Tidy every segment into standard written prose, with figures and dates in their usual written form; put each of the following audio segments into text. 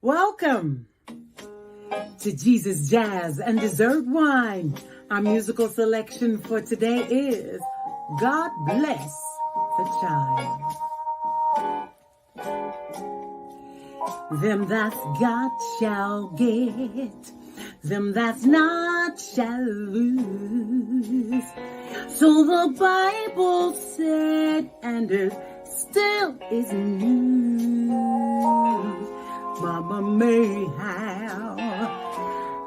Welcome to Jesus Jazz and Dessert Wine. Our musical selection for today is God Bless the Child. Them that's got shall get, them that's not shall lose. So the Bible said, and it still is news. Mama may have,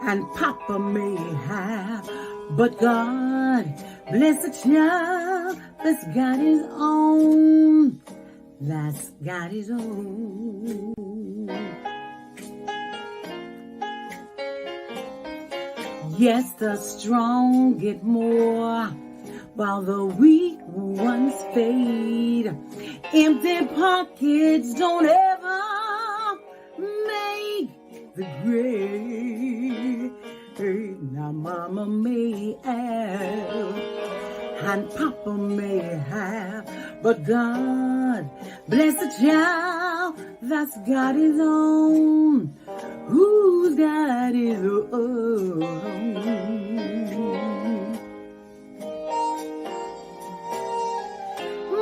and Papa may have, but God bless the child that's got his own. That's got his own. Yes, the strong get more, while the weak ones fade. Empty pockets don't ever make the grade. Now Mama may have, and Papa may have, but God bless the child that's got his own. Who's got his own?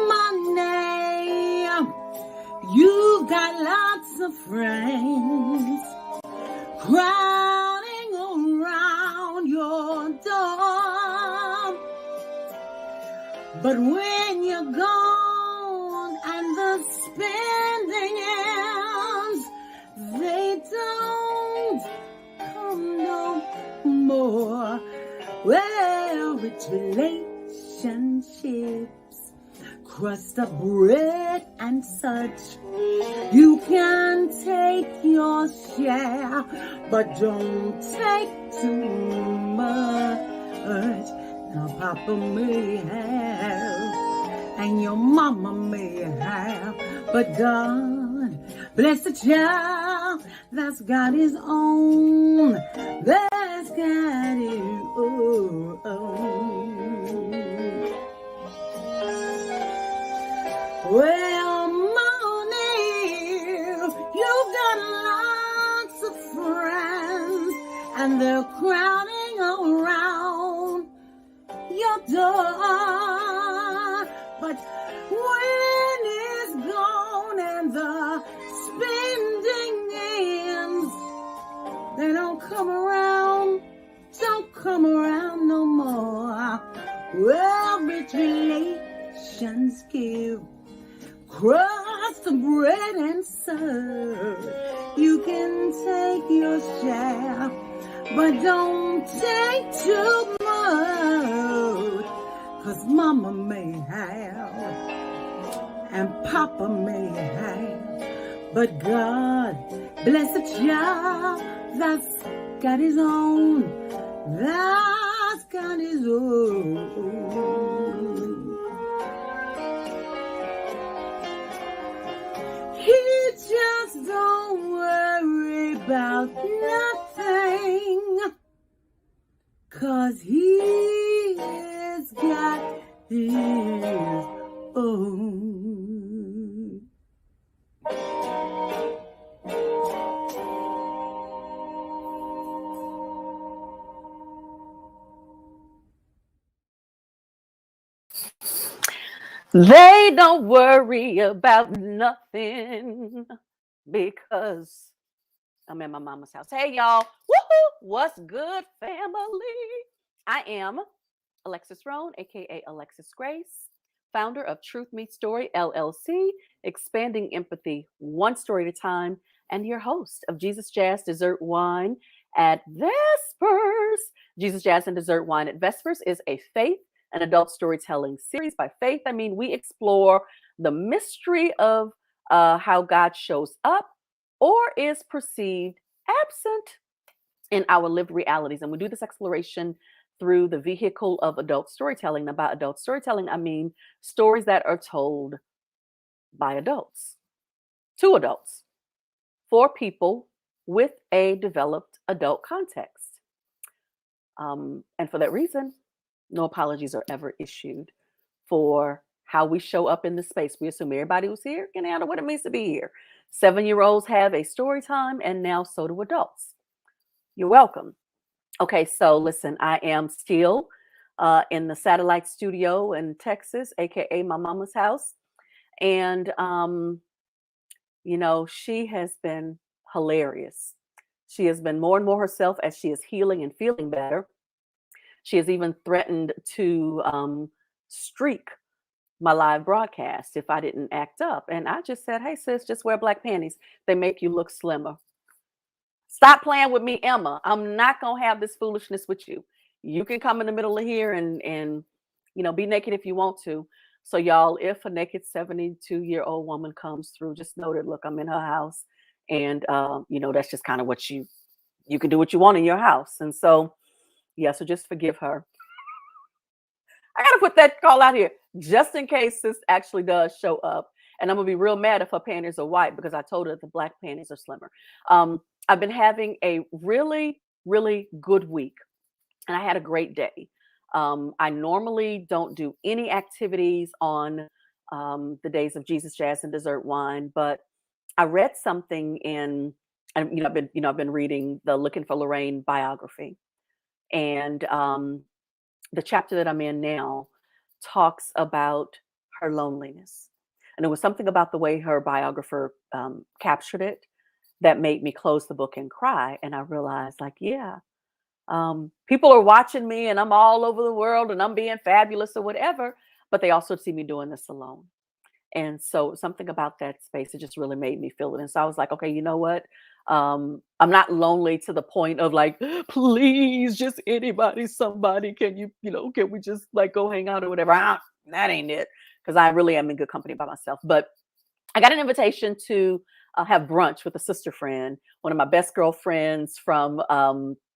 Money, you've got lots of friends crowding around your door. But when you're gone and the spending ends, they don't come no more. Well, rich relationships, crust of bread and such, you can take your share, but don't take too much. Now Papa may have, and your Mama may have, but God bless the child that's got his own. That's got his own. Well, money, you've got lots of friends, and they're crowding around your door. But when it's gone and the spending ends, they don't come around no more. Well, rich relations give crust of bread and serve. You can take your share, but don't take too much. 'Cause Mama may have, and Papa may have, but God bless the child that's got his own. That's got his own. He just don't worry about nothing, 'cause he's got his own. They don't worry about nothing because I'm at my mama's house. Hey, y'all. Woohoo! What's good, family? I am Alexis Roan, aka Alexis Grace, founder of Truth Meets Story LLC, expanding empathy one story at a time, and your host of Jesus Jazz Dessert Wine at Vespers. Jesus Jazz and Dessert Wine at Vespers is a faith and adult storytelling series. By faith, I mean we explore the mystery of how God shows up or is perceived absent in our lived realities. And we do this exploration through the vehicle of adult storytelling. And by adult storytelling, I mean stories that are told by adults, to adults, for people with a developed adult context. And for that reason, no apologies are ever issued for how we show up in the space. We assume everybody who's here can handle what it means to be here. 7-year-olds have a story time, and now so do adults. You're welcome. Okay, so listen, I am still in the satellite studio in Texas, aka my mama's house. And she has been hilarious. She has been more and more herself as she is healing and feeling better. She has even threatened to streak my live broadcast if I didn't act up. And I just said, hey, sis, just wear black panties. They make you look slimmer. Stop playing with me, Emma. I'm not going to have this foolishness with you. You can come in the middle of here and be naked if you want to. So y'all, if a naked 72-year-old woman comes through, just know that, look, I'm in her house. And, that's just kind of what you can do what you want in your house. And so, yeah, so just forgive her. I got to put that call out here just in case this actually does show up. And I'm going to be real mad if her panties are white because I told her that the black panties are slimmer. I've been having a really, really good week and I had a great day. I normally don't do any activities on the days of Jesus, Jazz, and Dessert Wine, but I read something and I've been reading the Looking for Lorraine biography, and the chapter that I'm in now talks about her loneliness, and it was something about the way her biographer captured it that made me close the book and cry, and I realized, like, yeah. People are watching me and I'm all over the world and I'm being fabulous or whatever, but they also see me doing this alone. And so something about that space, it just really made me feel it. And so I was like, okay, you know what? I'm not lonely to the point of like, please, just anybody, somebody, can we just like go hang out or whatever? That ain't it. Because I really am in good company by myself. But I got an invitation to have brunch with a sister friend, one of my best girlfriends from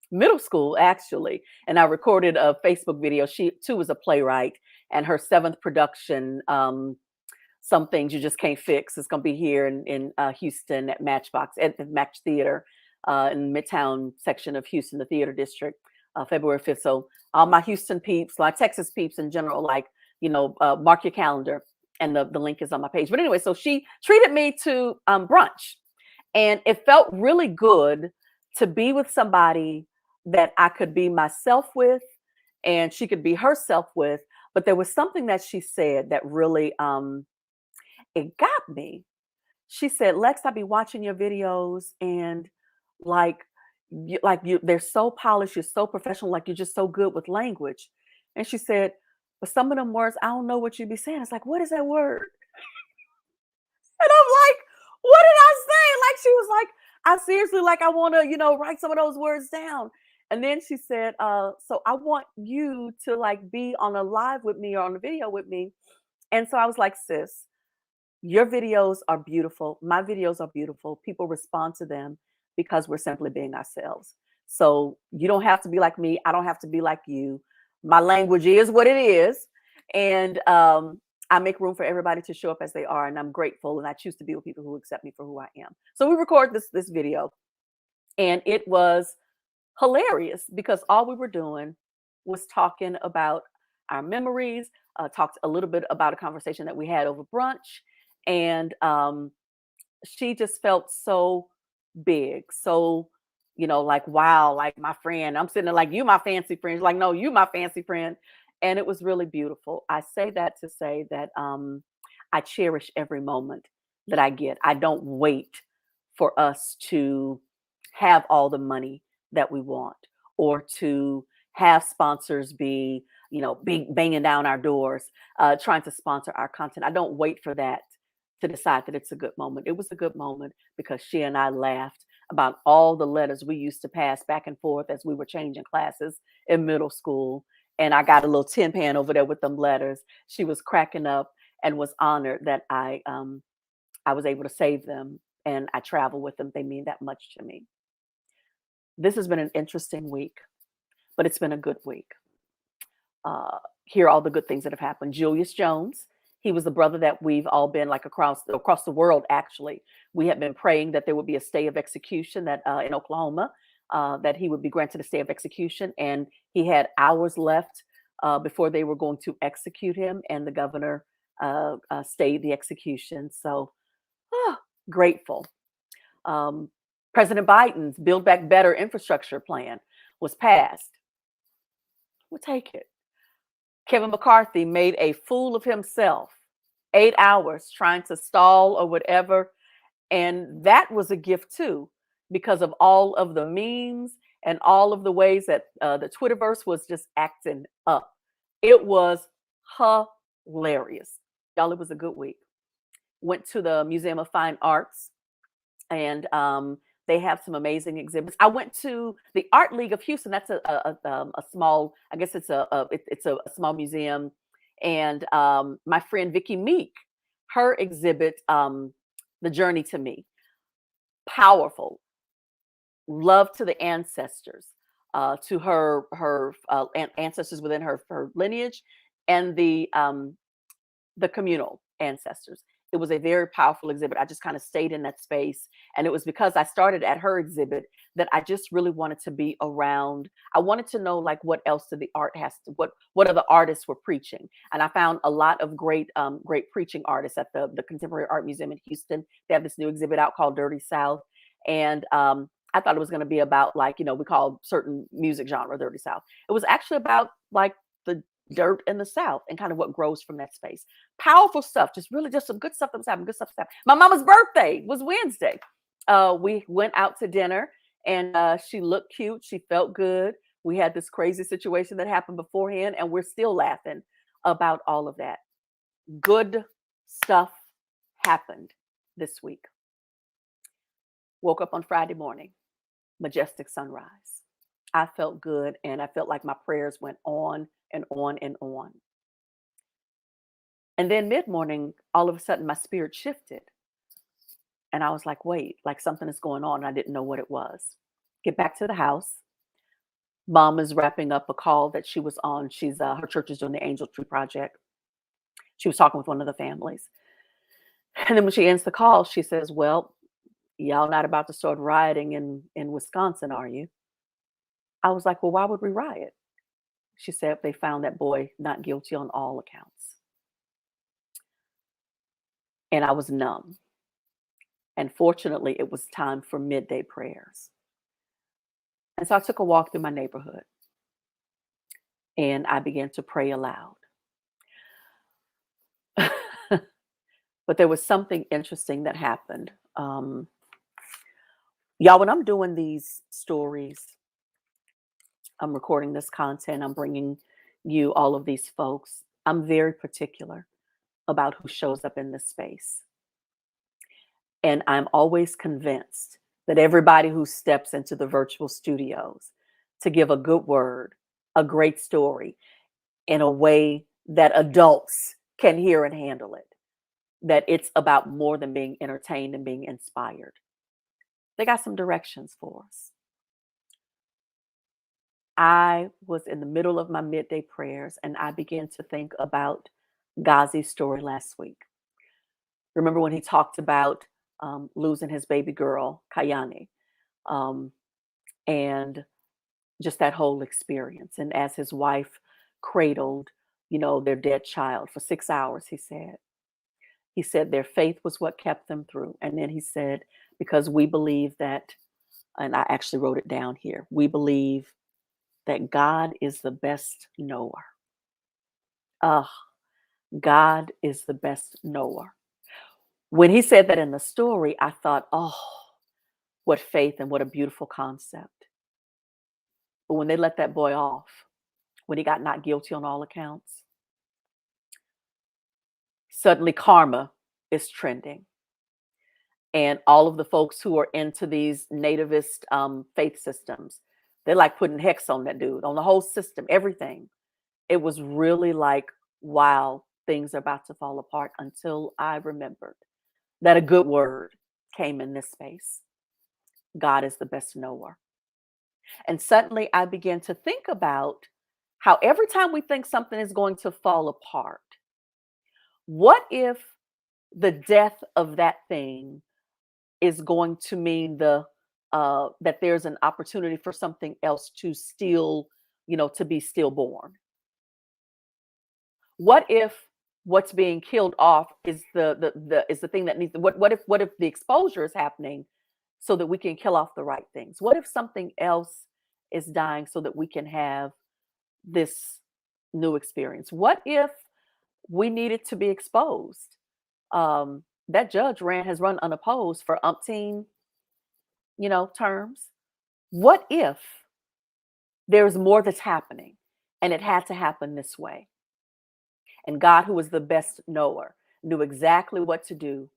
middle school, actually. And I recorded a Facebook video. She too was a playwright, and her 7th production, Some Things You Just Can't Fix, is going to be here in Houston at Matchbox, at the Match Theater in the Midtown section of Houston, the theater district, February 5th. So all my Houston peeps, like Texas peeps in general, mark your calendar. And the link is on my page. But anyway, so she treated me to brunch. And it felt really good to be with somebody that I could be myself with and she could be herself with. But there was something that she said that really it got me. She said, Lex, I be watching your videos and like they're so polished, you're so professional, like you're just so good with language. And she said, but some of them words, I don't know what you be saying. It's like, what is that word? And I'm like, what did I say? Like, she was like, I seriously, like, I want to, write some of those words down. And then she said, so I want you to like be on a live with me or on a video with me. And so I was like, sis, your videos are beautiful. My videos are beautiful. People respond to them because we're simply being ourselves. So you don't have to be like me. I don't have to be like you. My language is what it is. And I make room for everybody to show up as they are. And I'm grateful. And I choose to be with people who accept me for who I am. So we record this video. And it was hilarious because all we were doing was talking about our memories, talked a little bit about a conversation that we had over brunch. And she just felt so big, so, like, wow, like my friend. I'm sitting there like, you my fancy friend. She's like, no, you my fancy friend. And it was really beautiful. I say that to say that I cherish every moment that I get. I don't wait for us to have all the money that we want or to have sponsors be, big banging down our doors, trying to sponsor our content. I don't wait for that to decide that it's a good moment. It was a good moment because she and I laughed about all the letters we used to pass back and forth as we were changing classes in middle school. And I got a little tin pan over there with them letters. She was cracking up and was honored that I was able to save them and I travel with them. They mean that much to me. This has been an interesting week, but it's been a good week. Hear all the good things that have happened. Julius Jones, he was the brother that we've all been like across the world. Actually, we have been praying that there would be a stay of execution that in Oklahoma, that he would be granted a stay of execution, and he had hours left before they were going to execute him, and the governor stayed the execution. So Grateful. Um, President Biden's Build Back Better infrastructure plan was passed. We'll take it. Kevin McCarthy made a fool of himself, 8 hours trying to stall or whatever. And that was a gift too, because of all of the memes and all of the ways that the Twitterverse was just acting up. It was hilarious. Y'all, it was a good week. Went to the Museum of Fine Arts, and they have some amazing exhibits. I went to the Art League of Houston. That's a small, I guess it's a small museum. And my friend Vicky Meek, her exhibit, The Journey to Me, powerful. Love to the ancestors, to her ancestors within her lineage, and the communal ancestors. It was a very powerful exhibit. I just kind of stayed in that space. And it was because I started at her exhibit that I just really wanted to be around. I wanted to know like what else did the art has to, what other artists were preaching. And I found a lot of great preaching artists at the Contemporary Art Museum in Houston. They have this new exhibit out called Dirty South. And I thought it was going to be about like, we call certain music genre Dirty South. It was actually about like the dirt in the South and kind of what grows from that space. Powerful stuff, just really just some good stuff that was happening, good stuff that happened. My mama's birthday was Wednesday. We went out to dinner and she looked cute. She felt good. We had this crazy situation that happened beforehand and we're still laughing about all of that. Good stuff happened this week. Woke up on Friday morning, majestic sunrise. I felt good and I felt like my prayers went on and on and on. And then mid-morning, all of a sudden my spirit shifted. And I was like, wait, like something is going on. I didn't know what it was. Get back to the house. Mom is wrapping up a call that she was on. She's her church is doing the Angel Tree Project. She was talking with one of the families. And then when she ends the call, she says, well, y'all not about to start rioting in Wisconsin, are you? I was like, well, why would we riot? She said they found that boy not guilty on all accounts. And I was numb. And fortunately, it was time for midday prayers. And so I took a walk through my neighborhood and I began to pray aloud. But there was something interesting that happened. Y'all, when I'm doing these stories, I'm recording this content, I'm bringing you all of these folks, I'm very particular about who shows up in this space. And I'm always convinced that everybody who steps into the virtual studios to give a good word, a great story, in a way that adults can hear and handle it, that it's about more than being entertained and being inspired. They got some directions for us. I was in the middle of my midday prayers and I began to think about Ghazi's story last week. Remember when he talked about losing his baby girl, Kayani, and just that whole experience. And as his wife cradled, their dead child for 6 hours, he said their faith was what kept them through. And then he said, because we believe that, and I actually wrote it down here, we believe that God is the best knower. God is the best knower. When he said that in the story, I thought, oh, what faith and what a beautiful concept. But when they let that boy off, when he got not guilty on all accounts, suddenly karma is trending. And all of the folks who are into these nativist faith systems, they're like putting hex on that dude, on the whole system, everything. It was really like, wow, things are about to fall apart, until I remembered that a good word came in this space. God is the best knower. And suddenly I began to think about how every time we think something is going to fall apart, what if the death of that thing is going to mean that there's an opportunity for something else to still, to be stillborn? What if what's being killed off is the thing that needs what if the exposure is happening so that we can kill off the right things? What if something else is dying so that we can have this new experience? What if we needed to be exposed? That judge has run unopposed for umpteen, terms. What if there's more that's happening and it had to happen this way? And God, who is the best knower, knew exactly what to do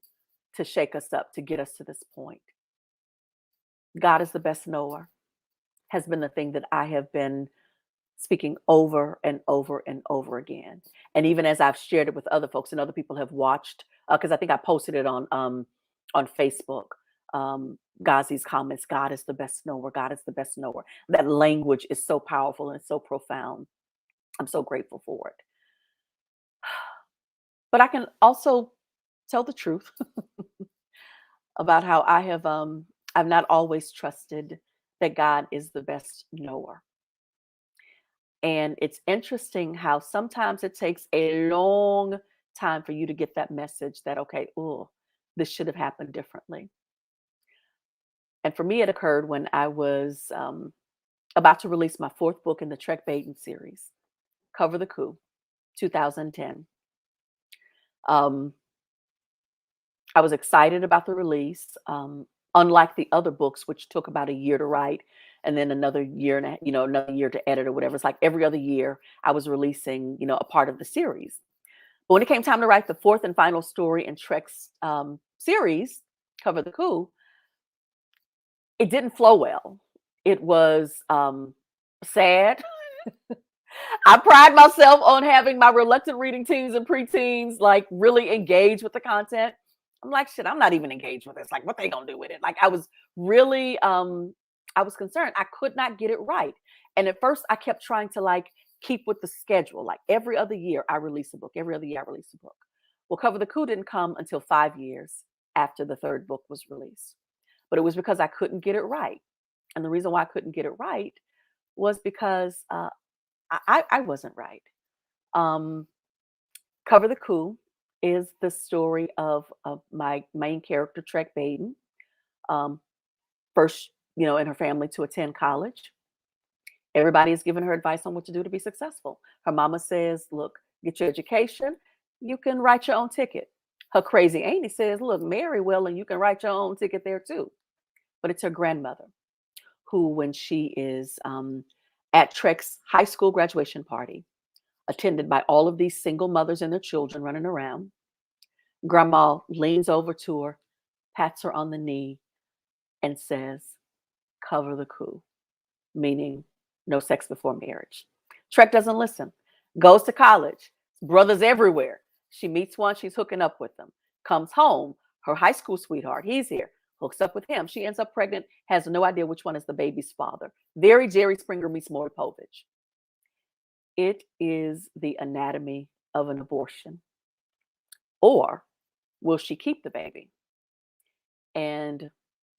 to shake us up, to get us to this point. God is the best knower, has been the thing that I have been speaking over and over and over again. And even as I've shared it with other folks and other people have watched, because I think I posted it on Facebook. Ghazi's comments, God is the best knower, God is the best knower. That language is so powerful and so profound. I'm so grateful for it. But I can also tell the truth about how I've not always trusted that God is the best knower. And it's interesting how sometimes it takes a long time for you to get that message that, okay, oh, this should have happened differently. And for me, it occurred when I was about to release my fourth book in the Trek Baden series, Cover the Coup, 2010. Um, I was excited about the release. Unlike the other books, which took about a year to write and then another year and another year to edit or whatever. It's like every other year I was releasing, a part of the series. But when it came time to write the fourth and final story in Trek's series, Cover the Coup, it didn't flow well. It was sad. I pride myself on having my reluctant reading teens and preteens like really engage with the content. I'm like, shit, I'm not even engaged with this. Like, what they gonna do with it? Like, I was really, I was concerned. I could not get it right. And at first, I kept trying to like keep with the schedule. Like every other year, I release a book. Every other year, I release a book. Well, Cover the Coup didn't come until 5 years after the third book was released. But it was because I couldn't get it right. And the reason why I couldn't get it right was because I wasn't right. Um, Cover the Coup is the story of my main character, Trek Baden. Um, First, in her family to attend college. Everybody is giving her advice on what to do to be successful. Her mama says, look, get your education. You can write your own ticket. Her crazy auntie says, look, marry well and you can write your own ticket there too. But it's her grandmother who, when she is at Trek's high school graduation party, attended by all of these single mothers and their children running around, Grandma leans over to her, pats her on the knee, and says, cover the coup, meaning no sex before marriage. Trek doesn't listen, goes to college, brothers everywhere. She meets one, she's hooking up with them, comes home, her high school sweetheart, he's here, hooks up with him. She ends up pregnant, has no idea which one is the baby's father. Very Jerry Springer meets Maury Povich. It is the anatomy of an abortion. Or will she keep the baby and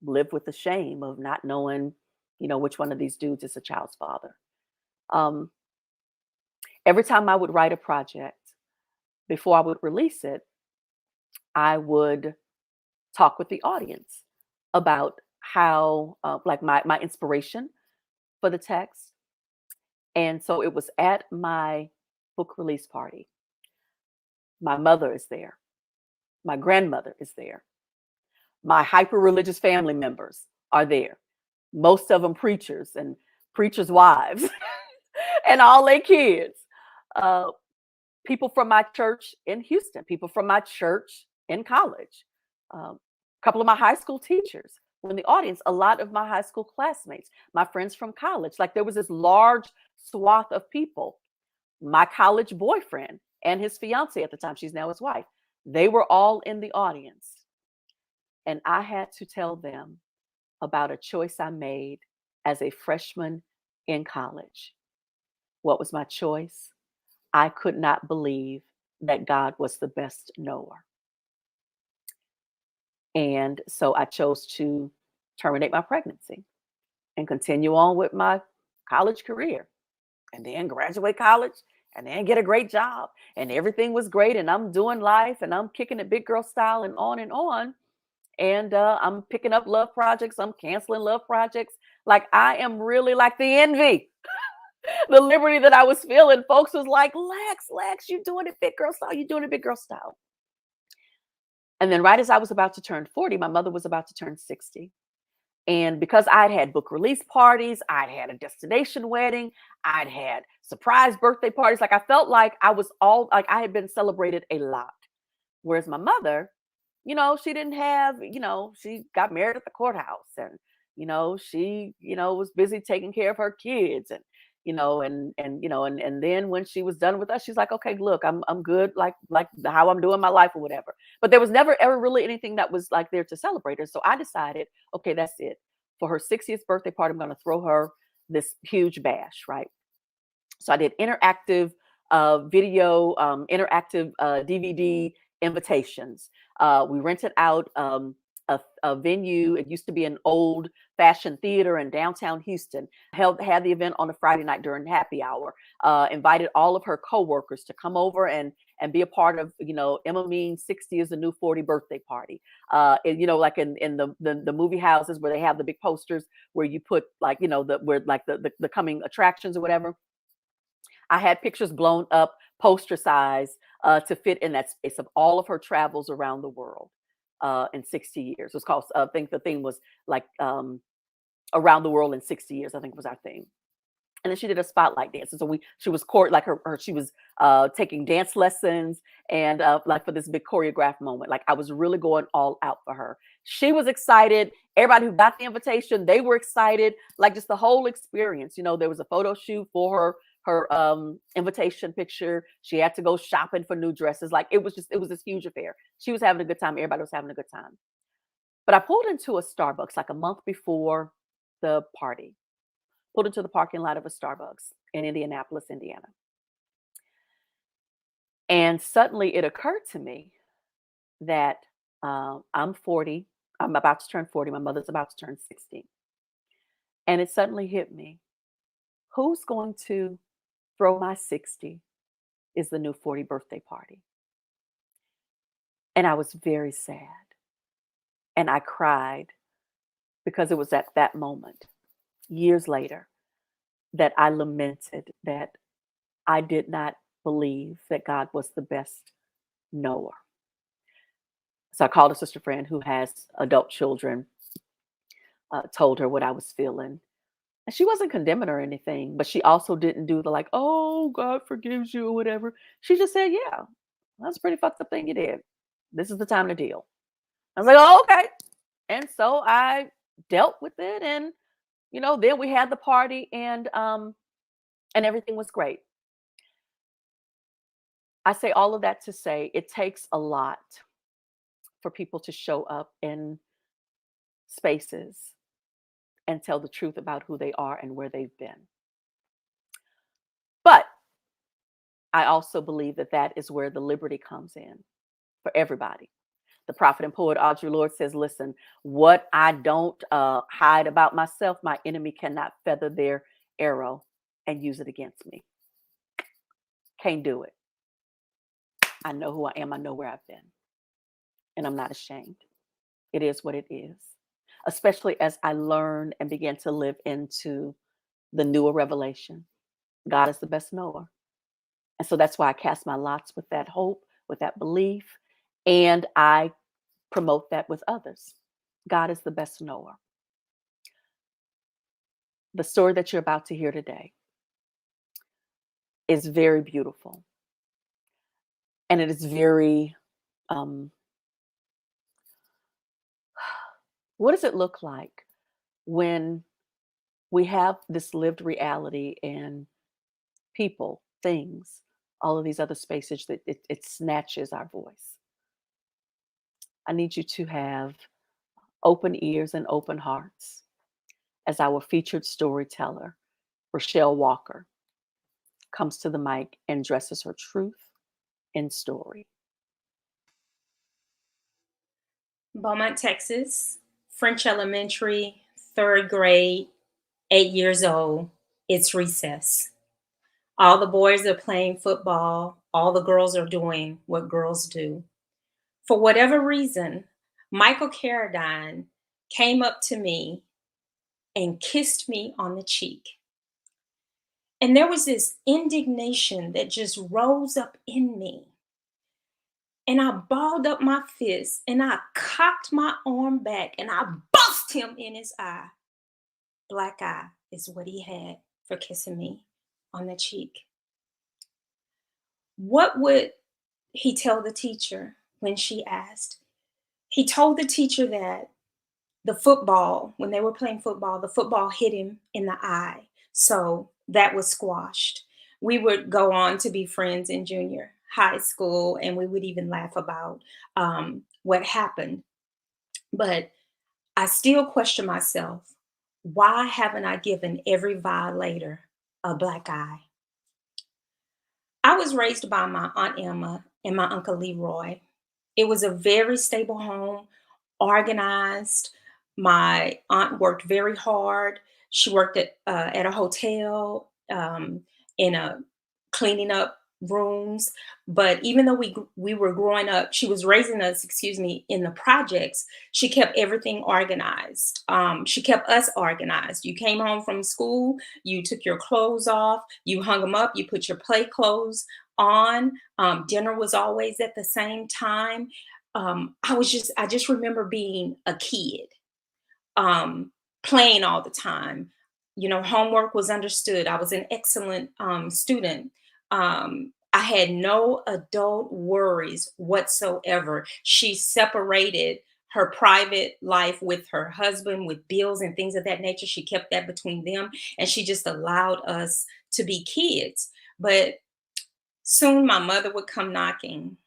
live with the shame of not knowing, which one of these dudes is a child's father? Um, every time I would write a project, before I would release it, I would talk with the audience about how, like my inspiration for the text. And so it was at my book release party. My mother is there. My grandmother is there. My hyper religious family members are there. Most of them preachers and preachers' wives and all their kids. Uh, People from my church in Houston, people from my church in college, a couple of my high school teachers were in the audience, a lot of my high school classmates, my friends from college. Like there was this large swath of people. My college boyfriend and his fiance at the time, she's now his wife, they were all in the audience. And I had to tell them about a choice I made as a freshman in college. What was my choice? I could not believe that God was the best knower. And so I chose to terminate my pregnancy and continue on with my college career and then graduate college and then get a great job, and everything was great, and I'm doing life, and I'm kicking it big girl style, and on and on. And I'm picking up love projects. I'm canceling love projects. Like I am really like the envy, the liberty that I was feeling. Folks was like, Lex, you doing it big girl style. You doing it big girl style. And then right as I was about to turn 40, my mother was about to turn 60. And because I'd had book release parties, I'd had a destination wedding, I'd had surprise birthday parties. Like I felt like I was all like I had been celebrated a lot. Whereas my mother, she didn't have, she got married at the courthouse, and, she, was busy taking care of her kids, and, and then when she was done with us, she's like, okay, look, I'm good. Like how I'm doing my life or whatever. But there was never ever really anything that was like there to celebrate her. So I decided, okay, that's it. For her 60th birthday party, I'm going to throw her this huge bash. Right. So I did interactive video, interactive DVD invitations. We rented out a venue. It used to be an old fashioned theater in downtown Houston. Had the event on a Friday night during happy hour. Invited all of her coworkers to come over and be a part of, Emma Mean's 60 is the new 40 birthday party. Like in the movie houses where they have the big posters where you put like, the coming attractions or whatever. I had pictures blown up poster size to fit in that space of all of her travels around the world in 60 years. It was called, I think the theme was like around the world in 60 years, I think was our theme. And then she did a spotlight dance. And so she was like she was taking dance lessons and like for this big choreographed moment. Like I was really going all out for her. She was excited. Everybody who got the invitation, they were excited. Like just the whole experience. There was a photo shoot for her invitation picture. She had to go shopping for new dresses. Like it was this huge affair. She was having a good time. Everybody was having a good time. But I pulled into a Starbucks like a month before the party. Pulled into the parking lot of a Starbucks in Indianapolis, Indiana. And suddenly it occurred to me that I'm 40. I'm about to turn 40. My mother's about to turn 60. And it suddenly hit me. Who's going to throw my 60 is the new 40 birthday party? And I was very sad. And I cried because it was at that moment, years later, that I lamented that I did not believe that God was the best knower. So I called a sister friend who has adult children, told her what I was feeling. And she wasn't condemning her or anything, but she also didn't do the like, oh, God forgives you or whatever. She just said, yeah, that's a pretty fucked up thing you did. This is the time to deal. I was like, oh, okay. And so I dealt with it. And, then we had the party and everything was great. I say all of that to say it takes a lot for people to show up in spaces and tell the truth about who they are and where they've been. But I also believe that that is where the liberty comes in for everybody. The prophet and poet Audre Lorde says, listen, what I don't hide about myself, my enemy cannot feather their arrow and use it against me. Can't do it. I know who I am. I know where I've been. And I'm not ashamed. It is what it is. Especially as I learn and begin to live into the newer revelation. God is the best knower. And so that's why I cast my lots with that hope, with that belief, and I promote that with others. God is the best knower. The story that you're about to hear today is very beautiful. And it is very, what does it look like when we have this lived reality and people, things, all of these other spaces that it snatches our voice? I need you to have open ears and open hearts as our featured storyteller, Rochelle Walker, comes to the mic and dresses her truth in story. Beaumont, Texas, French elementary, third grade, 8 years old. It's recess. All the boys are playing football. All the girls are doing what girls do. For whatever reason, Michael Carradine came up to me and kissed me on the cheek. And there was this indignation that just rose up in me. And I balled up my fist and I cocked my arm back and I bust him in his eye. Black eye is what he had for kissing me on the cheek. What would he tell the teacher when she asked? He told the teacher that the football, when they were playing football, the football hit him in the eye. So that was squashed. We would go on to be friends in junior high school, and we would even laugh about what happened. But I still question myself, why haven't I given every violator a black eye? I was raised by my Aunt Emma and my Uncle Leroy. It was a very stable home, organized. My aunt worked very hard. She worked at a hotel, in a cleaning up rooms. But even though we were growing up, she was raising us, excuse me, in the projects. She kept everything organized. She kept us organized. You came home from school, you took your clothes off, you hung them up, you put your play clothes on. Dinner was always at the same time. I just remember being a kid, playing all the time. You know, homework was understood. I was an excellent student. I had no adult worries whatsoever. She separated her private life with her husband, with bills and things of that nature. She kept that between them, and she just allowed us to be kids. But soon my mother would come knocking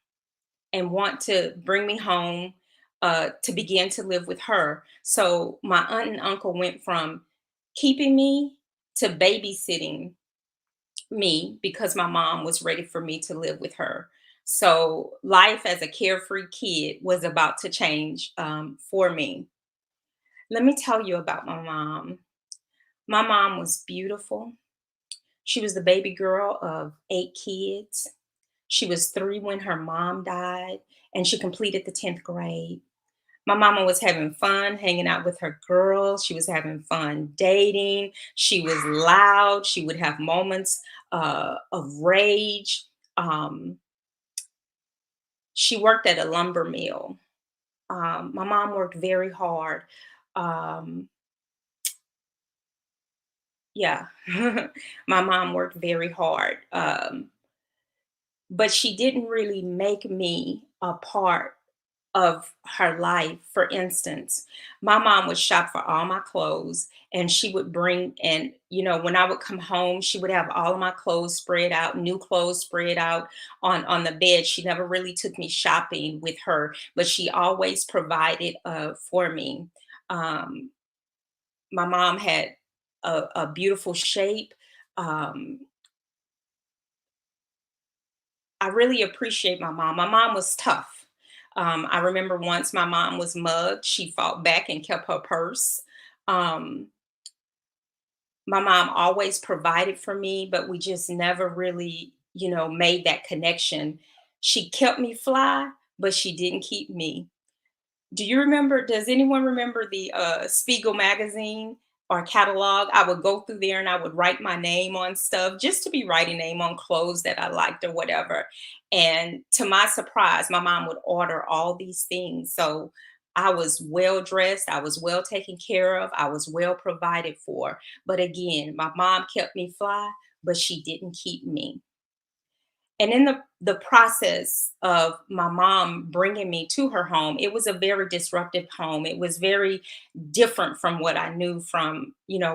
and want to bring me home to begin to live with her. So my aunt and uncle went from keeping me to babysitting me because my mom was ready for me to live with her. So life as a carefree kid was about to change for me. Let me tell you about my mom. My mom was beautiful. She was the baby girl of 8 kids. She was 3 when her mom died, and she completed the 10th grade. My mama was having fun hanging out with her girls. She was having fun dating. She was loud. She would have moments of rage. Um, she worked at a lumber mill. My mom worked very hard. Um, yeah, my mom worked very hard. But she didn't really make me a part of her life. For instance, my mom would shop for all my clothes, and she would bring, and when I would come home, she would have all of my clothes spread out, new clothes spread out on the bed. She never really took me shopping with her, but she always provided for me. Um, my mom had a beautiful shape. Um, I really appreciate my mom. My mom was tough. I remember once my mom was mugged. She fought back and kept her purse. Um, my mom always provided for me, but we just never really, made that connection. She kept me fly, but she didn't keep me. Does anyone remember the Spiegel magazine or catalog? I would go through there and I would write my name on stuff just to be writing name on clothes that I liked or whatever. And to my surprise, my mom would order all these things. So I was well dressed, I was well taken care of, I was well provided for. But again, my mom kept me fly, but she didn't keep me. And in the process of my mom bringing me to her home, it was a very disruptive home. It was very different from what I knew from,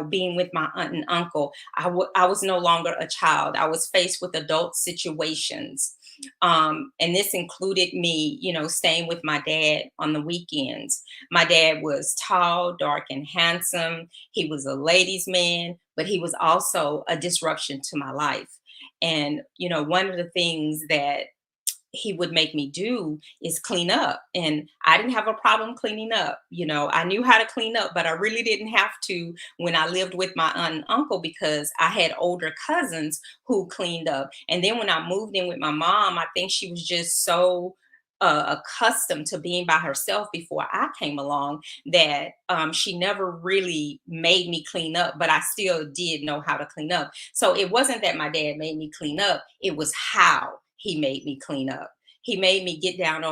being with my aunt and uncle. I was no longer a child. I was faced with adult situations. And this included me, staying with my dad on the weekends. My dad was tall, dark, and handsome. He was a ladies' man, but he was also a disruption to my life. And, one of the things that he would make me do is clean up. And I didn't have a problem cleaning up. I knew how to clean up, but I really didn't have to when I lived with my aunt and uncle because I had older cousins who cleaned up. And then when I moved in with my mom, I think she was just so accustomed to being by herself before I came along that she never really made me clean up, but I still did know how to clean up. So it wasn't that my dad made me clean up, it was how he made me clean up. He made me get down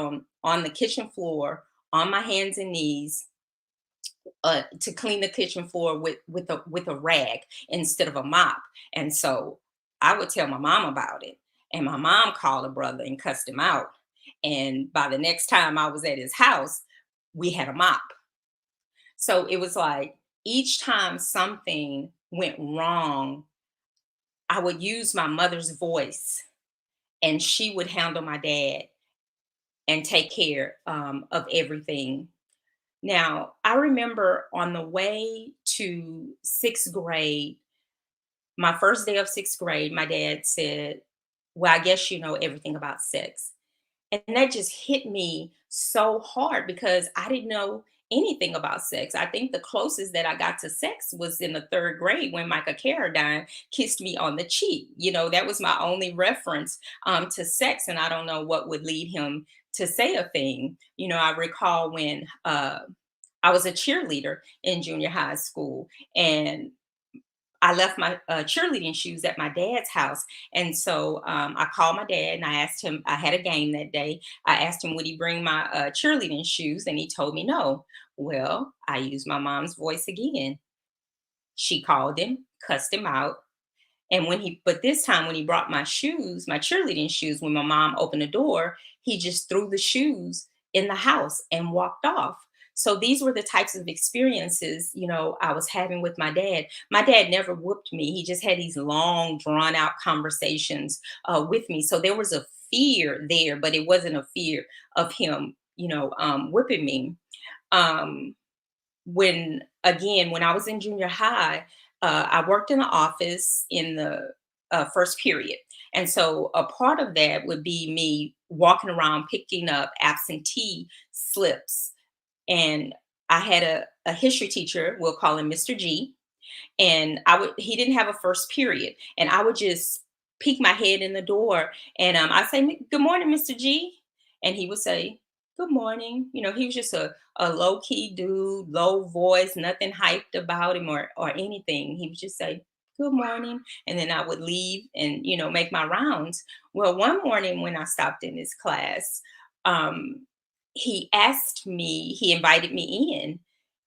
on the kitchen floor on my hands and knees to clean the kitchen floor with a rag instead of a mop. And so I would tell my mom about it, and my mom called a brother and cussed him out. And by the next time I was at his house, we had a mop. So it was like each time something went wrong, I would use my mother's voice and she would handle my dad and take care of everything. Now, I remember on the way to sixth grade, my first day of sixth grade, my dad said, "Well, I guess you know everything about sex." And that just hit me so hard because I didn't know anything about sex. I think the closest that I got to sex was in the third grade when Micah Carradine kissed me on the cheek. That was my only reference to sex. And I don't know what would lead him to say a thing. I recall when I was a cheerleader in junior high school, and I left my cheerleading shoes at my dad's house. And so I called my dad and I asked him, I had a game that day. I asked him, would he bring my cheerleading shoes? And he told me no. Well, I used my mom's voice again. She called him, cussed him out. And but this time when he brought my shoes, my cheerleading shoes, when my mom opened the door, he just threw the shoes in the house and walked off. So these were the types of experiences, I was having with my dad. My dad never whooped me. He just had these long, drawn out conversations with me. So there was a fear there, but it wasn't a fear of him, whipping me. Um, when I was in junior high, I worked in the office in the first period. And so a part of that would be me walking around picking up absentee slips. And I had a history teacher, we'll call him Mr. G. And he didn't have a first period. And I would just peek my head in the door and I'd say, "Good morning, Mr. G." And he would say, "Good morning." He was just a low key dude, low voice, nothing hyped about him or anything. He would just say, "Good morning." And then I would leave and, make my rounds. Well, one morning when I stopped in his class, um, he invited me in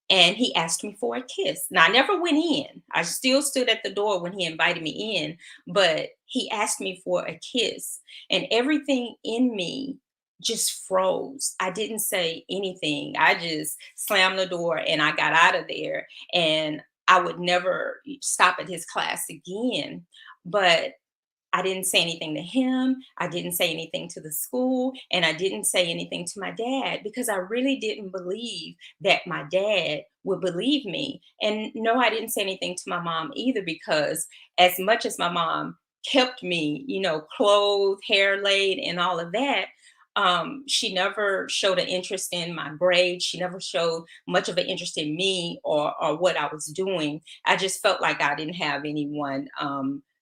and he asked me for a kiss. Now, I never went in. I still stood at the door when he invited me in, but he asked me for a kiss. And everything in me just froze. I didn't say anything. I just slammed the door and I got out of there. And I would never stop at his class again. But I didn't say anything to him. I didn't say anything to the school. And I didn't say anything to my dad because I really didn't believe that my dad would believe me. And no, I didn't say anything to my mom either because as much as my mom kept me, clothed, hair laid, and all of that, she never showed an interest in my grades. She never showed much of an interest in me or what I was doing. I just felt like I didn't have anyone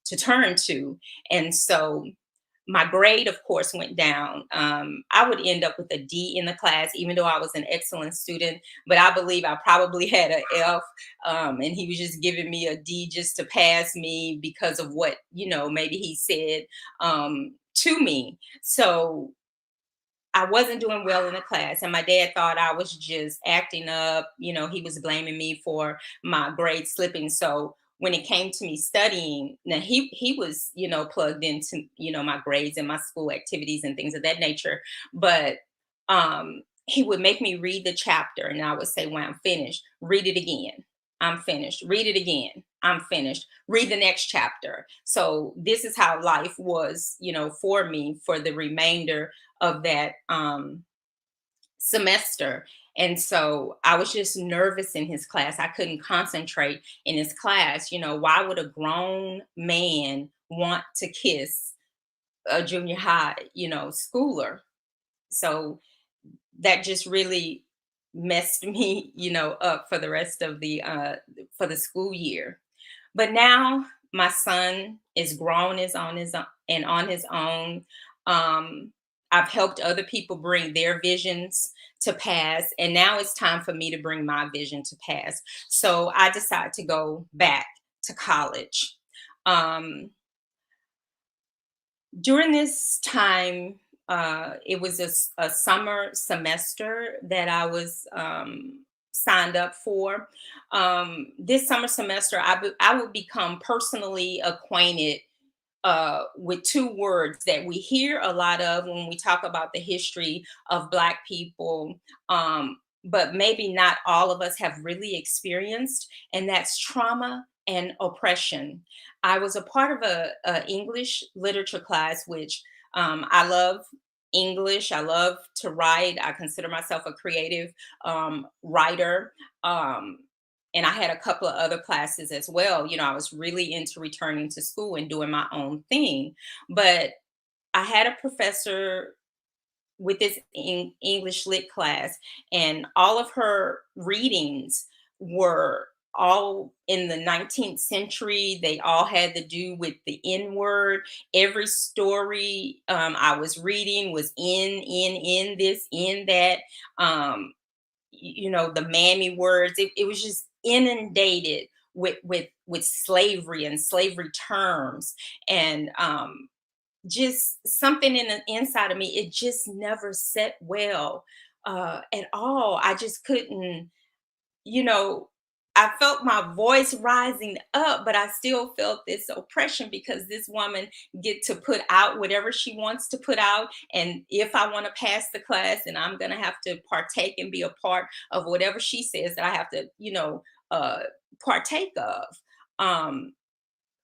to turn to. And so my grade, of course, went down. I would end up with a D in the class, even though I was an excellent student. But I believe I probably had an F, and he was just giving me a D just to pass me because of what, maybe he said to me. So I wasn't doing well in the class, and my dad thought I was just acting up. He was blaming me for my grade slipping. So when it came to me studying, now he was, plugged into, my grades and my school activities and things of that nature. But he would make me read the chapter, and I would say, "When I'm finished, read it again. I'm finished. Read it again. I'm finished. Read the next chapter." So this is how life was, for me for the remainder of that semester. And so I was just nervous in his class. I couldn't concentrate in his class. Why would a grown man want to kiss a junior high, schooler. So that just really messed me, up for the rest of for the school year. But now my son is grown, is on his own, and on his own. Um, I've helped other people bring their visions to pass, and now it's time for me to bring my vision to pass. So I decided to go back to college. Um, During this time, it was a summer semester that I was signed up for. This summer semester, I would become personally acquainted with two words that we hear a lot of when we talk about the history of Black people, but maybe not all of us have really experienced, and that's trauma and oppression. I was a part of a English literature class, which I love English. I love to write. I consider myself a creative writer. Um, and I had a couple of other classes as well. I was really into returning to school and doing my own thing. But I had a professor with this English lit class, and all of her readings were all in the 19th century. They all had to do with the N word. Every story I was reading was in this, in that. The mammy words. It was just inundated with slavery and slavery terms, and just something in the inside of me. It just never set well at all. I just couldn't, you know, I felt my voice rising up, but I still felt this oppression because this woman get to put out whatever she wants to put out. And if I want to pass the class, then I'm going to have to partake and be a part of whatever she says that I have to, uh, partake of. Um,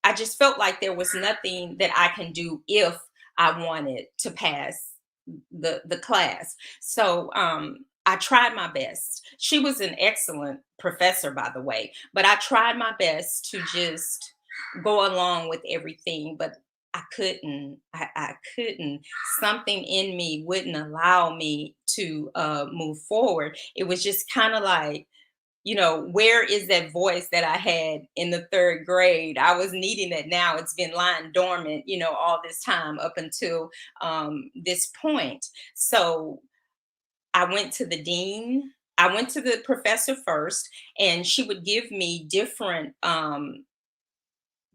I just felt like there was nothing that I can do if I wanted to pass the class. So I tried my best. She was an excellent professor, by the way, but I tried my best to just go along with everything. But I couldn't. I couldn't. Something in me wouldn't allow me to move forward. It was just kind of like, where is that voice that I had in the third grade? I was needing it now. It's been lying dormant, all this time up until this point. So I went to the dean. I went to the professor first, and she would give me different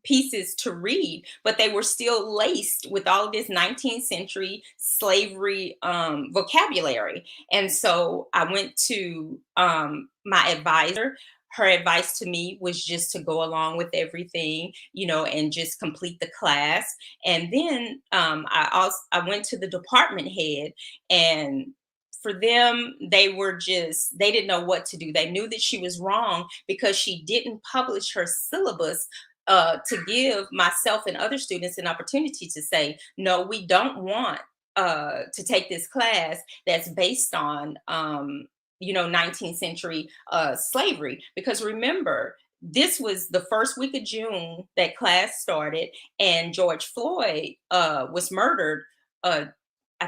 pieces to read, but they were still laced with all of this 19th century slavery vocabulary. And so I went to my advisor. Her advice to me was just to go along with everything, and just complete the class. And then I went to the department head, and for them, they didn't know what to do. They knew that she was wrong because she didn't publish her syllabus to give myself and other students an opportunity to say, no, we don't want to take this class that's based on, 19th century slavery. Because remember, this was the first week of June that class started, and George Floyd was murdered, I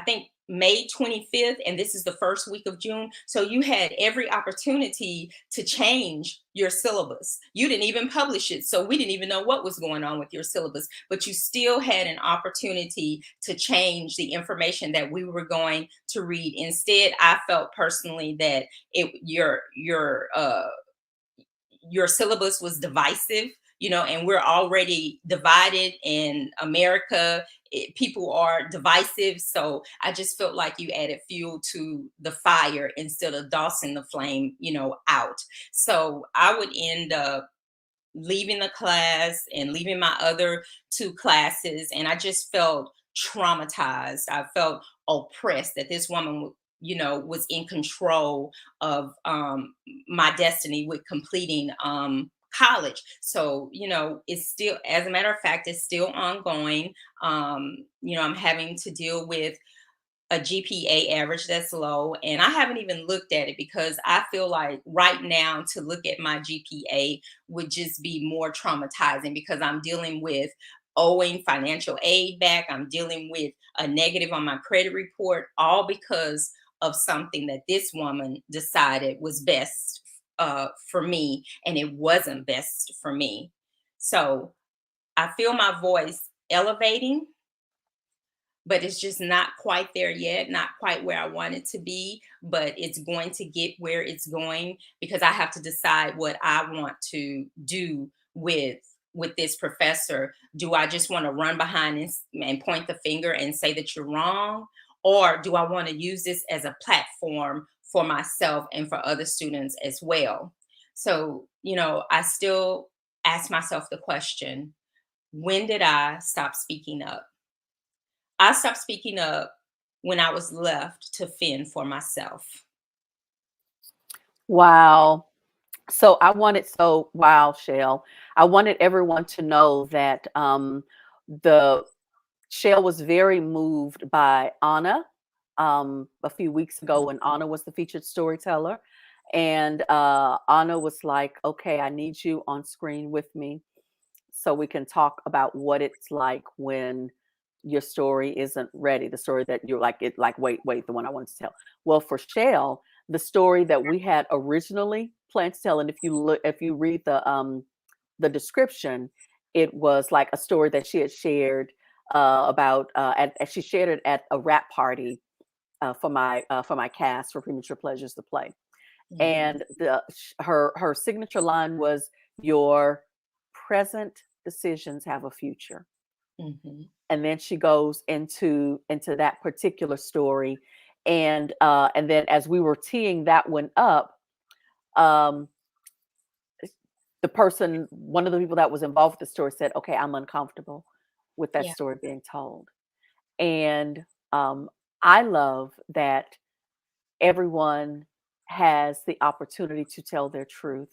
think May 25th, and this is the first week of June. So you had every opportunity to change your syllabus. You didn't even publish it, so we didn't even know what was going on with your syllabus, but you still had an opportunity to change the information that we were going to read. Instead, I felt personally that your syllabus was divisive, and we're already divided in America. People are divisive. So I just felt like you added fuel to the fire instead of dousing the flame, out. So I would end up leaving the class and leaving my other two classes. And I just felt traumatized. I felt oppressed that this woman, was in control of my destiny with completing college. So, it's still, as a matter of fact, it's still ongoing. I'm having to deal with a GPA average that's low, and I haven't even looked at it because I feel like right now to look at my GPA would just be more traumatizing because I'm dealing with owing financial aid back. I'm dealing with a negative on my credit report, all because of something that this woman decided was best for me, and it wasn't best for me. So I feel my voice elevating, but it's just not quite there yet, not quite where I want it to be, but it's going to get where it's going, because I have to decide what I want to do with this professor. Do I just want to run behind and point the finger and say that you're wrong, or do I want to use this as a platform for myself and for other students as well? So, I still ask myself the question, when did I stop speaking up? I stopped speaking up when I was left to fend for myself. Wow. Wow, Shell. I wanted everyone to know that the Shell was very moved by Anna a few weeks ago when Anna was the featured storyteller. And Anna was like, okay, I need you on screen with me so we can talk about what it's like when your story isn't ready. The story that you're like, wait, the one I wanted to tell. Well, for Shell, the story that we had originally planned to tell, and if you read the description, it was like a story that she had shared about, she shared it at a rap party for my cast for Premature Pleasures to Play. Mhm, And her signature line was, "Your present decisions have a future." mhm. And then she goes into that particular story, and then as we were teeing that one up, um, one of the people that was involved with the story said, "Okay, I'm uncomfortable with that Yeah. story being told." And I love that everyone has the opportunity to tell their truth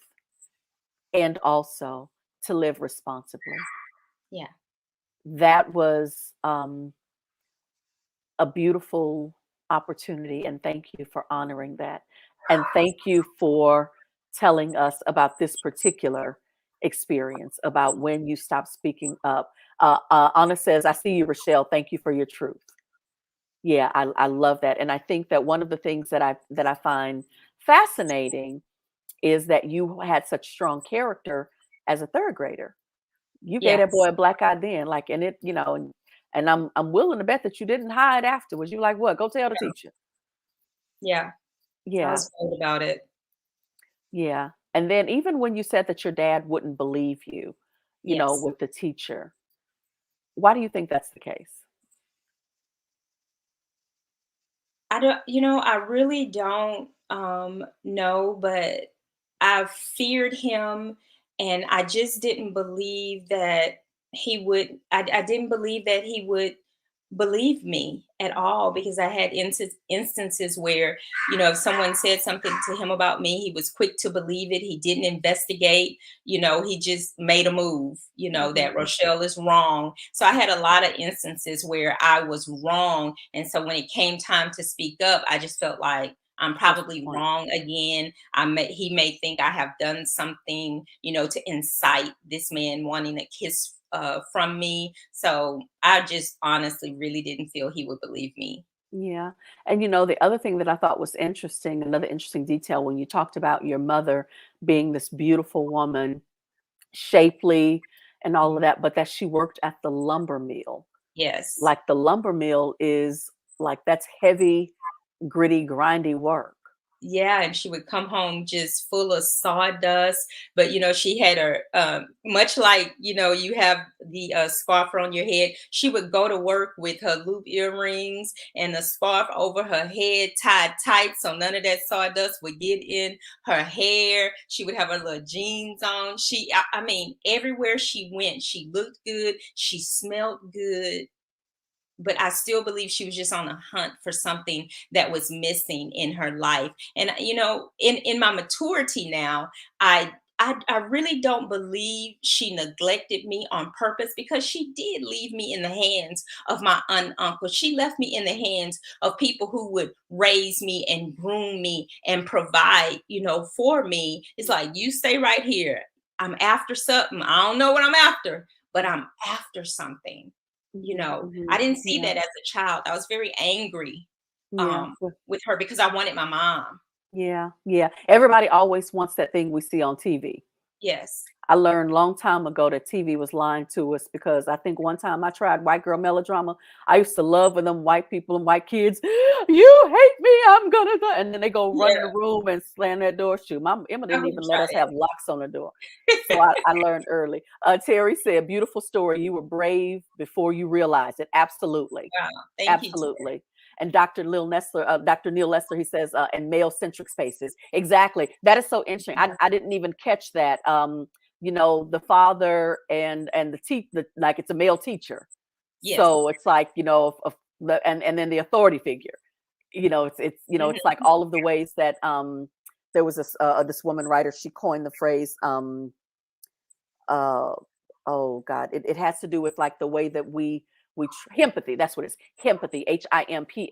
and also to live responsibly. Yeah. That was a beautiful opportunity, and thank you for honoring that. And thank you for telling us about this particular experience, about when you stopped speaking up. Anna says, "I see you, Rochelle. Thank you for your truth." Yeah, I love that, and I think that one of the things that I find fascinating is that you had such strong character as a third grader. You gave that boy Yes. a black eye then, like, and it, and I'm willing to bet that you didn't hide afterwards. You like, what? Go tell the teacher. Yeah. I Yeah, was worried about it. yeah. And then even when you said that your dad wouldn't believe you, Yes. with the teacher, why do you think that's the case? I really don't know, but I feared him, and I just didn't believe that he would I didn't believe that he would believe me at all, because I had instances where, if someone said something to him about me, he was quick to believe it. He didn't investigate, he just made a move, that Hmm. Rochelle is wrong. So I had a lot of instances where I was wrong. And so when it came time to speak up, I just felt like I'm What's the probably point? wrong again. He may think I have done something, to incite this man wanting a kiss from me. So I just honestly really didn't feel he would believe me. Yeah. And the other thing that I thought was interesting, another interesting detail when you talked about your mother being this beautiful woman, shapely and all of Mhm. that, but that she worked at the lumber mill. Yes. Like the lumber mill is like that's heavy, gritty, grindy work. Yeah, and she would come home just full of sawdust. But she had her much like you have the scarf on your head. She would go to work with her loop earrings and a scarf over her head tied tight, so none of that sawdust would get in her hair. She would have her little jeans on. I mean, everywhere she went, she looked good. She smelled good, but I still believe she was just on a hunt for something that was missing in her life. And in my maturity now, I really don't believe she neglected me on purpose, because she did leave me in the hands of my aunt and uncle. She left me in the hands of people who would raise me and groom me and provide, for me. It's like, you stay right here. I'm after something. I don't know what I'm after, but I'm after something. I didn't see Yeah. that as a child. I was very angry Yeah. um, with her because I wanted my mom. Yeah. Yeah. Everybody always wants that thing we see on TV. Yes. I learned a long time ago that TV was lying to us because I think one time I tried white girl melodrama. I used to love when them white people and white kids, you hate me, I'm gonna go. And then they go run in the Yeah. room and slam that door shut. Mom, Emma I didn't would even let try us have locks on the door. So I learned early. Terry said, beautiful story. You were brave before you realized it. Absolutely. Wow. Thank you, Terry. Absolutely. And Dr. Neil Lester, he says, and male-centric spaces. Exactly. That is so interesting. I didn't even catch that. The father and the like it's a male teacher. Yes. So it's like, and then the authority figure. It's like Mhm. all of the ways that there was this woman writer, she coined the phrase uh oh god, it has to do with like the way that empathy, that's what it's empathy, HIMPATHY,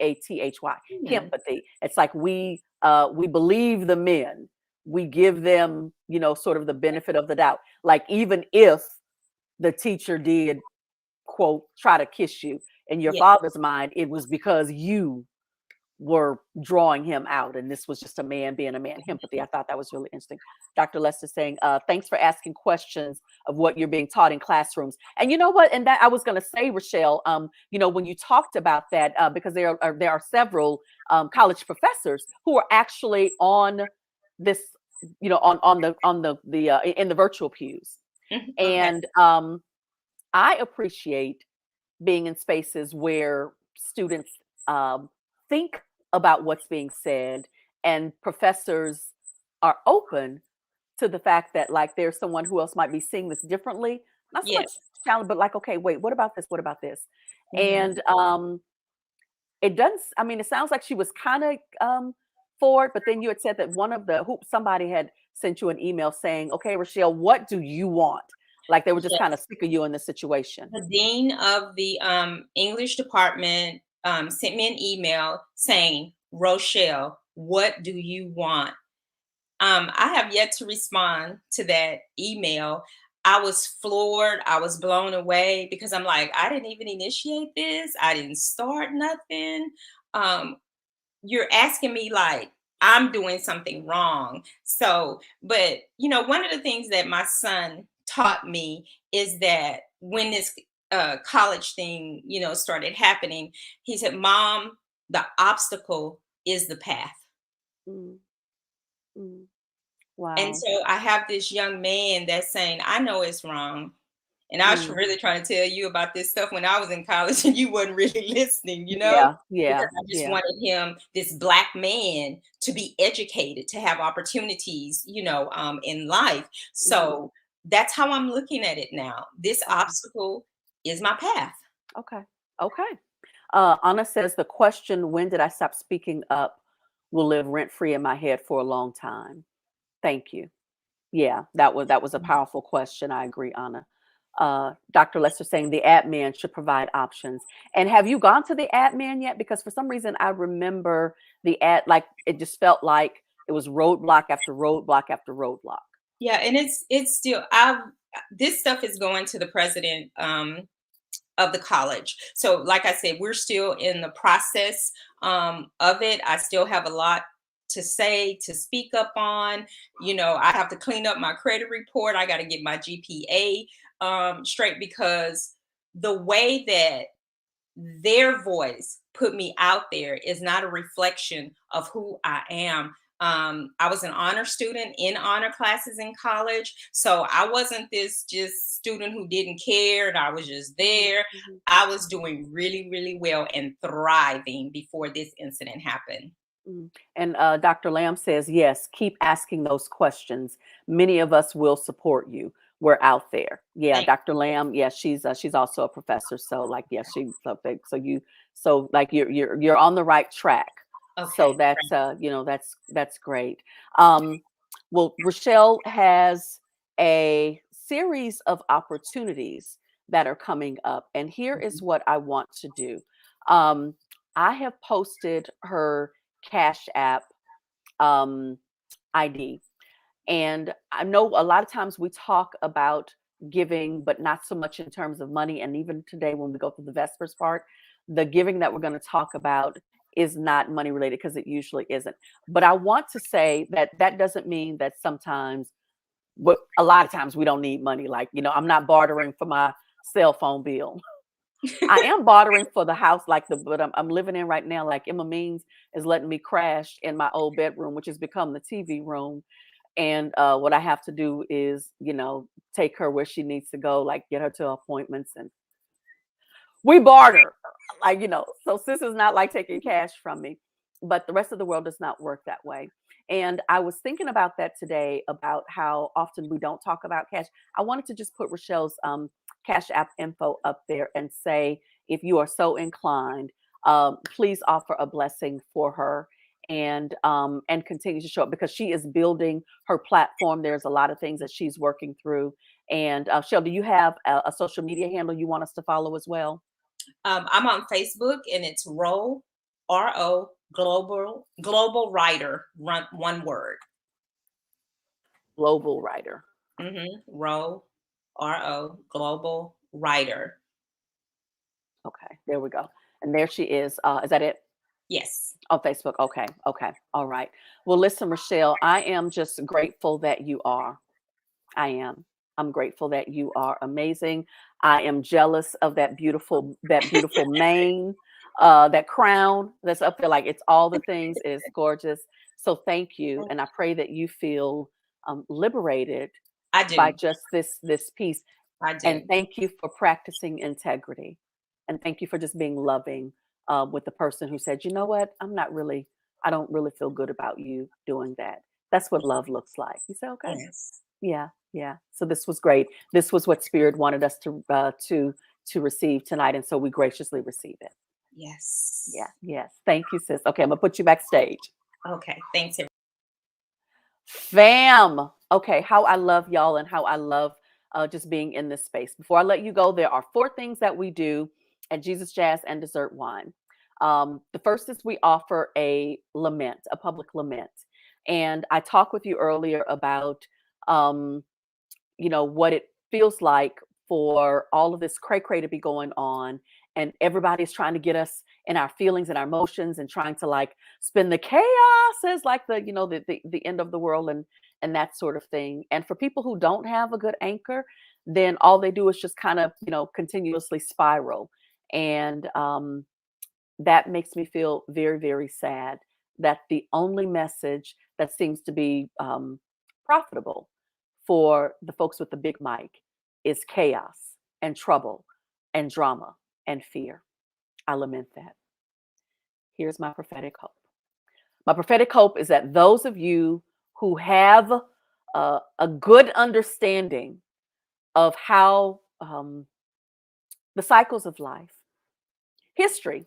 Hmm. empathy. It's like we believe the men, we give them sort of the benefit of the doubt, like even if the teacher did quote try to kiss you, in your Yeah. father's mind it was because you were drawing him out, and this was just a man being a man. Empathy. I thought that was really interesting. Dr. Lester saying, "Thanks for asking questions of what you're being taught in classrooms." And you know what? And that I was going to say, Rochelle. When you talked about that, because there are several college professors who are actually on this, on the in the virtual pews, Mhm. Okay. and I appreciate being in spaces where students think about what's being said and professors are open to the fact that like there's someone who else might be seeing this differently, not so Yes. much challenge, but like, okay, wait, what about this, Hmm. and it doesn't, I mean, it sounds like she was kind of for it, but then you had said that somebody had sent you an email saying, okay, Rochelle, what do you want? Like they were just kind of Yes. sick of you in the situation. The dean of the English department sent me an email saying, Rochelle, what do you want? I have yet to respond to that email. I was floored. I was blown away because I'm like, I didn't even initiate this. I didn't start nothing. Um, you're asking me like I'm doing something wrong. So, but one of the things that my son taught me is that when this college thing, started happening, he said, Mom, the obstacle is the path. Mm, mm. And Wow. so I have this young man that's saying, I know it's wrong. And I was Mm. really trying to tell you about this stuff when I was in college and you wasn't really listening, Yeah, yeah, because I just yeah. wanted him, this black man, to be educated, to have opportunities, in life. Mhm. So that's how I'm looking at it now. This Okay, obstacle is my path. okay, okay. Anna says the question, when did I stop speaking up, will live rent free in my head for a long time. Thank you. Yeah, that was a powerful question. I agree, Anna. Dr. Lester saying the admin should provide options. And have you gone to the admin yet? Because for some reason I remember the ad, like it just felt like it was roadblock after roadblock after roadblock. Yeah, and it's still I've this stuff is going to the president of the college. So, like I said, we're still in the process of it. I still have a lot to say, to speak up on. I have to clean up my credit report. I got to get my GPA straight because the way that their voice put me out there is not a reflection of who I am. I was an honor student in honor classes in college. So I wasn't this just student who didn't care and I was just Mhm, there. mhm. I was doing really, really well and thriving before this incident happened. Mm. And Dr. Lamb says, yes, keep asking those questions. Many of us will support you. We're out there. Yeah, Thank Dr. Lamb. Yeah, she's also a professor. So like, yeah, so like you're on the right track. So Okay. that's great. Um, well, Rochelle has a series of opportunities that are coming up, and here is what I want to do. Um, I have posted her Cash App um, ID. And I know a lot of times we talk about giving, but not so much in terms of money. And even today, when we go through the Vespers part, the giving that we're going to talk about is not money related because it usually isn't. But I want to say that that doesn't mean that sometimes, a lot of times we don't need money. Like, I'm not bartering for my cell phone bill. I am bartering for the house, but I'm living in right now. Like Emma Means is letting me crash in my old bedroom, which has become the TV room. And what I have to do is, take her where she needs to go, like get her to appointments, and we barter, so sis is not like taking cash from me, but the rest of the world does not work that way. And I was thinking about that today, about how often we don't talk about cash. I wanted to just put Rochelle's Cash App info up there and say, if you are so inclined, please offer a blessing for her, and continue to show up, because she is building her platform. There's a lot of things that she's working through. And Shell, do you have a social media handle you want us to follow as well? I'm on Facebook, and it's RO Global Writer, one word. Global Writer. RO Global Writer. Okay, there we go. And there she is. Is that it? Yes. On Facebook. Okay. Okay. All right. Well, listen, Rochelle, I am just grateful that you are. I am. I'm grateful that you are amazing. I am jealous of that beautiful mane, that crown that's up there. Like, it's all the things. It's gorgeous. So thank you, and I pray that you feel liberated I do. by just this piece. I do. And thank you for practicing integrity, and thank you for just being loving with the person who said, you know what, I don't really feel good about you doing that. That's what love looks like. You say, okay. Yes. Yeah, yeah. So this was great. This was what Spirit wanted us to receive tonight, and so we graciously receive it. Yes. Yeah, yes. Thank you, sis. Okay, I'm gonna put you backstage. Okay. Thanks. Fam. Okay, how I love y'all, and how I love just being in this space. Before I let you go, there are 4 things that we do at Jesus Jazz and Dessert Wine. The first is we offer a public lament. And I talked with you earlier about what it feels like for all of this cray cray to be going on, and everybody's trying to get us in our feelings and our emotions, and trying to like spin the chaos as like the end of the world, and that sort of thing. And for people who don't have a good anchor, then all they do is just kind of continuously spiral. And that makes me feel very, very sad that the only message that seems to be profitable for the folks with the big mic is chaos and trouble and drama and fear. I lament that. Here's my prophetic hope. My prophetic hope is that those of you who have a good understanding of how the cycles of life, history,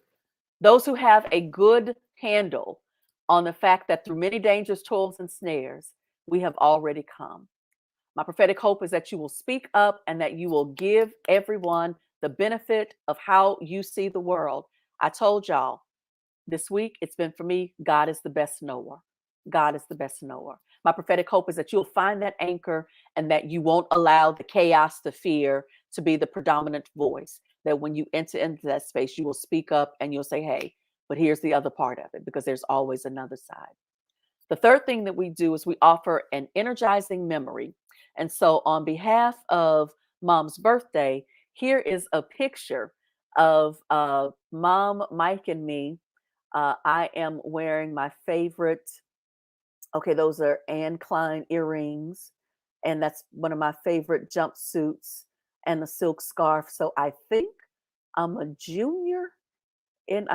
those who have a good handle on the fact that through many dangers, toils, and snares, we have already come. My prophetic hope is that you will speak up, and that you will give everyone the benefit of how you see the world. I told y'all this week, it's been for me, God is the best knower. God is the best knower. My prophetic hope is that you'll find that anchor, and that you won't allow the chaos, the fear to be the predominant voice. That when you enter into that space, you will speak up and you'll say, hey, but here's the other part of it, because there's always another side. The third thing that we do is we offer an energizing memory. And so, on behalf of Mom's birthday, here is a picture of Mom, Mike, and me. I am wearing my favorite, those are Anne Klein earrings. And that's one of my favorite jumpsuits, and the silk scarf. So I think I'm a junior in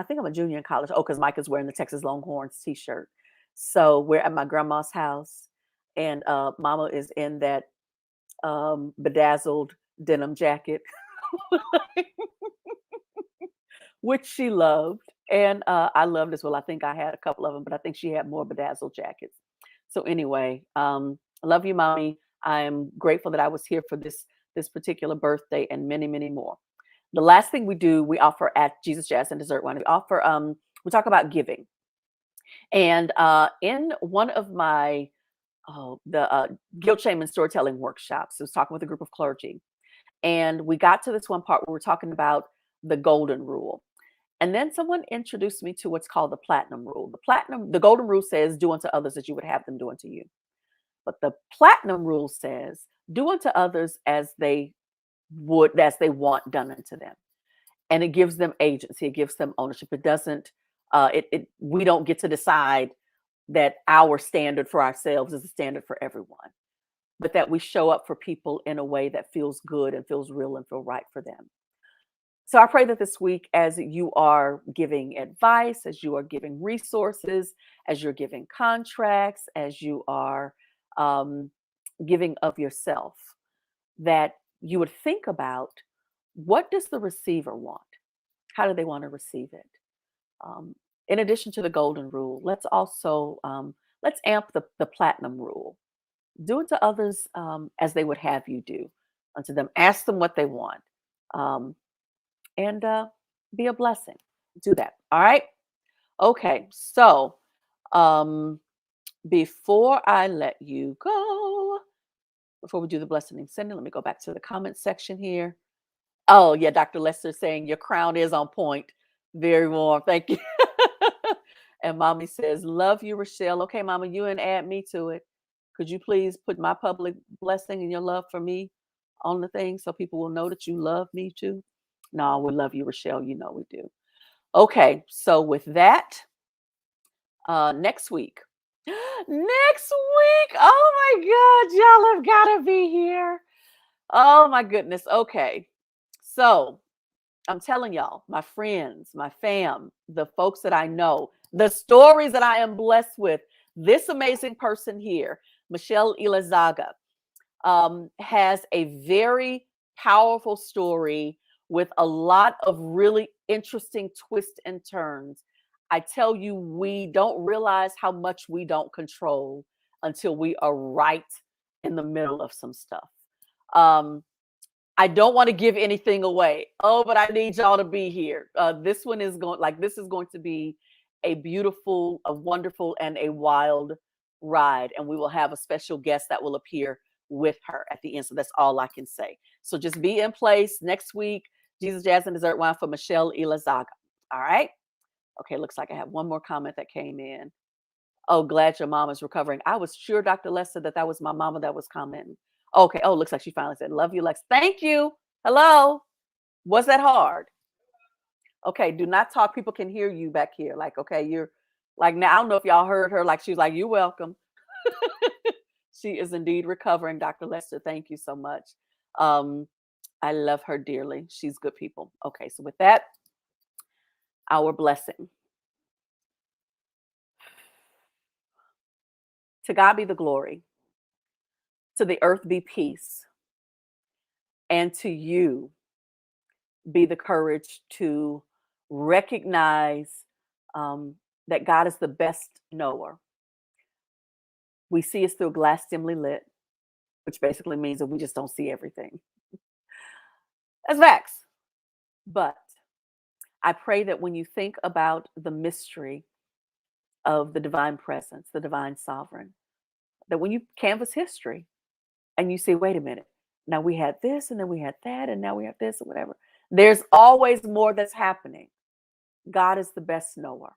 college. Oh, because Mike is wearing the Texas Longhorns t-shirt. So we're at my grandma's house, and Mama is in that bedazzled denim jacket, which she loved. And I loved as well. I think I had a couple of them, but I think she had more bedazzled jackets. So anyway, I love you, Mommy. I'm grateful that I was here for this particular birthday, and many, many more. The last thing we do, we offer at Jesus Jazz and Dessert Wine. We talk about giving. And in one of my guilt, shame, and storytelling workshops, I was talking with a group of clergy, And we got to this one part where we're talking about the golden rule. And then someone introduced me to what's called the platinum rule. The golden rule says, do unto others as you would have them do unto you. But the platinum rule says, do unto others as they want done unto them. And it gives them agency, it gives them ownership. It doesn't, we don't get to decide that our standard for ourselves is the standard for everyone, but that we show up for people in a way that feels good and feels real and feel right for them. So I pray that this week, as you are giving advice, as you are giving resources, as you're giving contracts, as you are giving of yourself, that you would think about, what does the receiver want? How do they want to receive it? In addition to the golden rule, let's also let's amp the platinum rule. Do unto others as they would have you do unto them. Ask them what they want, and be a blessing. Do that. All right. Okay. So before I let you go, before we do the blessing and sending, let me go back to the comment section here. Oh, yeah, Dr. Lester saying your crown is on point. Very warm. Thank you. And mommy says, love you, Rochelle. Okay, mama, you and add me to it. Could you please put my public blessing and your love for me on the thing so people will know that you love me too? No, we love you, Rochelle. You know we do. Okay, so with that, next week. Next week. Oh my God, y'all have got to be here. Oh my goodness. Okay. So I'm telling y'all, my friends, my fam, the folks that I know, the stories that I am blessed with, this amazing person here, Michelle Ilazaga, has a very powerful story with a lot of really interesting twists and turns. I tell you, we don't realize how much we don't control until we are right in the middle of some stuff. I don't want to give anything away. Oh, but I need y'all to be here. This is going to be a beautiful, a wonderful, and a wild ride. And we will have a special guest that will appear with her at the end. So that's all I can say. So just be in place next week. Jesus, Jazz, and Dessert Wine for Michelle Ilazaga. All right. Okay. Looks like I have one more comment that came in. Oh, glad your mom is recovering. I was sure, Dr. Lester, that was my mama that was commenting. Okay. Oh, looks like she finally said, love you, Lex. Thank you. Hello. Was that hard? Okay. Do not talk. People can hear you back here. Like, okay, you're like, now I don't know if y'all heard her. Like, she was like, you're welcome. She is indeed recovering, Dr. Lester. Thank you so much. I love her dearly. She's good people. Okay. So with that, our blessing. To God be the glory. To the earth be peace. And to you be the courage to recognize that God is the best knower. We see us through a glass dimly lit, which basically means that we just don't see everything. That's facts. But I pray that when you think about the mystery of the divine presence, the divine sovereign, that when you canvas history and you say, wait a minute, now we had this and then we had that and now we have this or whatever. There's always more that's happening. God is the best knower.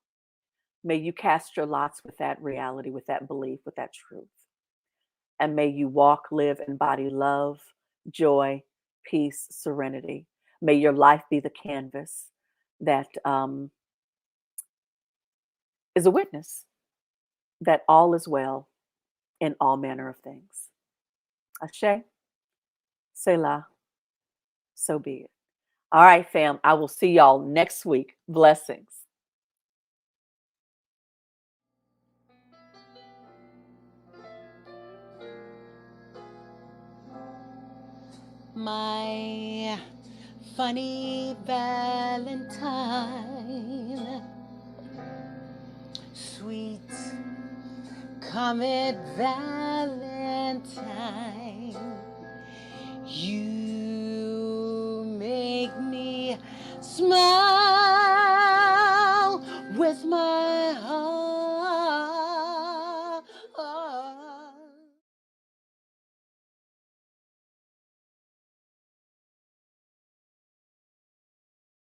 May you cast your lots with that reality, with that belief, with that truth. And may you walk, live, embody love, joy, peace, serenity. May your life be the canvas that is a witness that all is well in all manner of things. Ashe, Selah, so be it. All right, fam. I will see y'all next week. Blessings. My funny Valentine, sweet comet Valentine, you make me smile with my heart.